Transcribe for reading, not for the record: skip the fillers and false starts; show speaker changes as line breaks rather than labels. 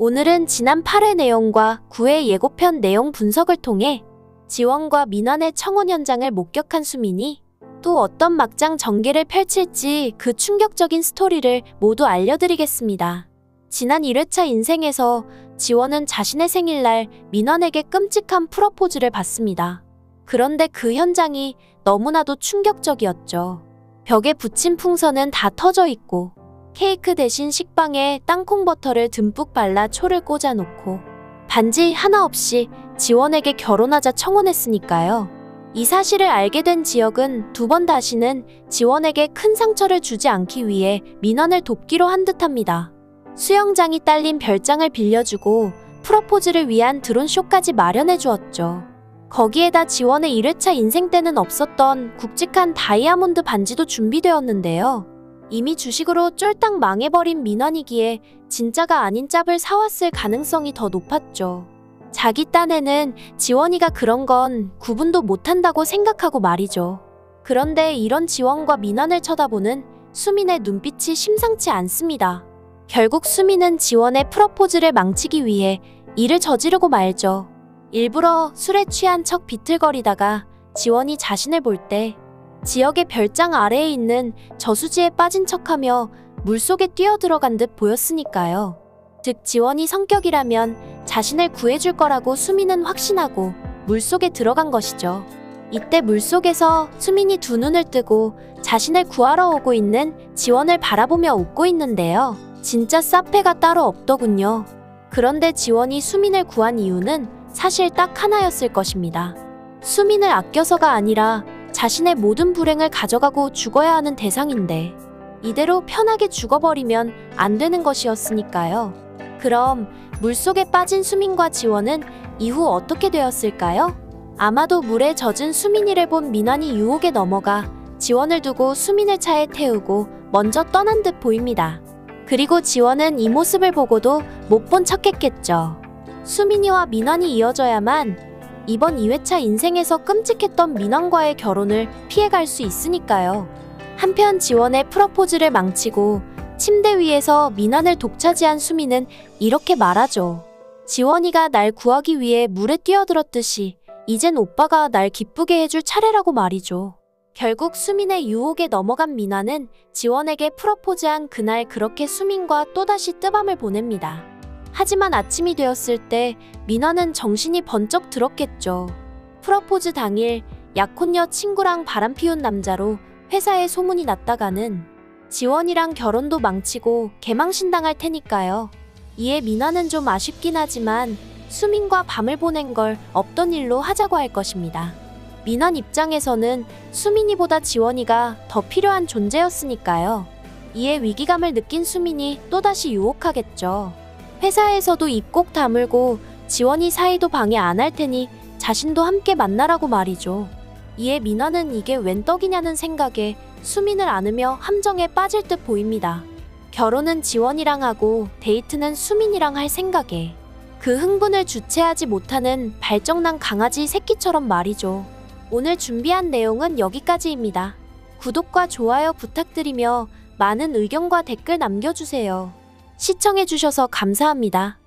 오늘은 지난 8회 내용과 9회 예고편 내용 분석을 통해 지원과 민환의 청혼 현장을 목격한 수민이 또 어떤 막장 전개를 펼칠지 그 충격적인 스토리를 모두 알려드리겠습니다. 지난 1회차 인생에서 지원은 자신의 생일날 민환에게 끔찍한 프러포즈를 받습니다. 그런데 그 현장이 너무나도 충격적이었죠. 벽에 붙인 풍선은 다 터져 있고 케이크 대신 식빵에 땅콩버터를 듬뿍 발라 초를 꽂아놓고 반지 하나 없이 지원에게 결혼하자 청혼했으니까요. 이 사실을 알게 된 지혁은 두 번 다시는 지원에게 큰 상처를 주지 않기 위해 민환을 돕기로 한 듯합니다. 수영장이 딸린 별장을 빌려주고 프러포즈를 위한 드론쇼까지 마련해 주었죠. 거기에다 지원의 1회차 인생 때는 없었던 굵직한 다이아몬드 반지도 준비되었는데요. 이미 주식으로 쫄딱 망해버린 민환이기에 진짜가 아닌 짭을 사왔을 가능성이 더 높았죠. 자기 딴에는 지원이가 그런 건 구분도 못한다고 생각하고 말이죠. 그런데 이런 지원과 민환을 쳐다보는 수민의 눈빛이 심상치 않습니다. 결국 수민은 지원의 프러포즈를 망치기 위해 일을 저지르고 말죠. 일부러 술에 취한 척 비틀거리다가 지원이 자신을 볼 때 지역의 별장 아래에 있는 저수지에 빠진 척하며 물속에 뛰어들어간 듯 보였으니까요. 즉 지원이 성격이라면 자신을 구해줄 거라고 수민은 확신하고 물속에 들어간 것이죠. 이때 물속에서 수민이 두 눈을 뜨고 자신을 구하러 오고 있는 지원을 바라보며 웃고 있는데요. 진짜 사페가 따로 없더군요. 그런데 지원이 수민을 구한 이유는 사실 딱 하나였을 것입니다. 수민을 아껴서가 아니라 자신의 모든 불행을 가져가고 죽어야 하는 대상인데 이대로 편하게 죽어버리면 안 되는 것이었으니까요. 그럼 물속에 빠진 수민과 지원은 이후 어떻게 되었을까요? 아마도 물에 젖은 수민이를 본 민환이 유혹에 넘어가 지원을 두고 수민을 차에 태우고 먼저 떠난 듯 보입니다. 그리고 지원은 이 모습을 보고도 못 본 척했겠죠. 수민이와 민환이 이어져야만 이번 2회차 인생에서 끔찍했던 민환과의 결혼을 피해갈 수 있으니까요. 한편 지원의 프러포즈를 망치고 침대 위에서 민환을 독차지한 수민은 이렇게 말하죠. 지원이가 날 구하기 위해 물에 뛰어들었듯이 이젠 오빠가 날 기쁘게 해줄 차례라고 말이죠. 결국 수민의 유혹에 넘어간 민환은 지원에게 프러포즈한 그날 그렇게 수민과 또다시 뜨밤을 보냅니다. 하지만 아침이 되었을 때 민환은 정신이 번쩍 들었겠죠. 프러포즈 당일 약혼녀 친구랑 바람 피운 남자로 회사에 소문이 났다가는 지원이랑 결혼도 망치고 개망신당할 테니까요. 이에 민환은 좀 아쉽긴 하지만 수민과 밤을 보낸 걸 없던 일로 하자고 할 것입니다. 민환 입장에서는 수민이보다 지원이가 더 필요한 존재였으니까요. 이에 위기감을 느낀 수민이 또다시 유혹하겠죠. 회사에서도 입 꼭 다물고 지원이 사이도 방해 안 할 테니 자신도 함께 만나라고 말이죠. 이에 민환은 이게 웬 떡이냐는 생각에 수민을 안으며 함정에 빠질 듯 보입니다. 결혼은 지원이랑 하고 데이트는 수민이랑 할 생각에 그 흥분을 주체하지 못하는 발정난 강아지 새끼처럼 말이죠. 오늘 준비한 내용은 여기까지입니다. 구독과 좋아요 부탁드리며 많은 의견과 댓글 남겨주세요. 시청해주셔서 감사합니다.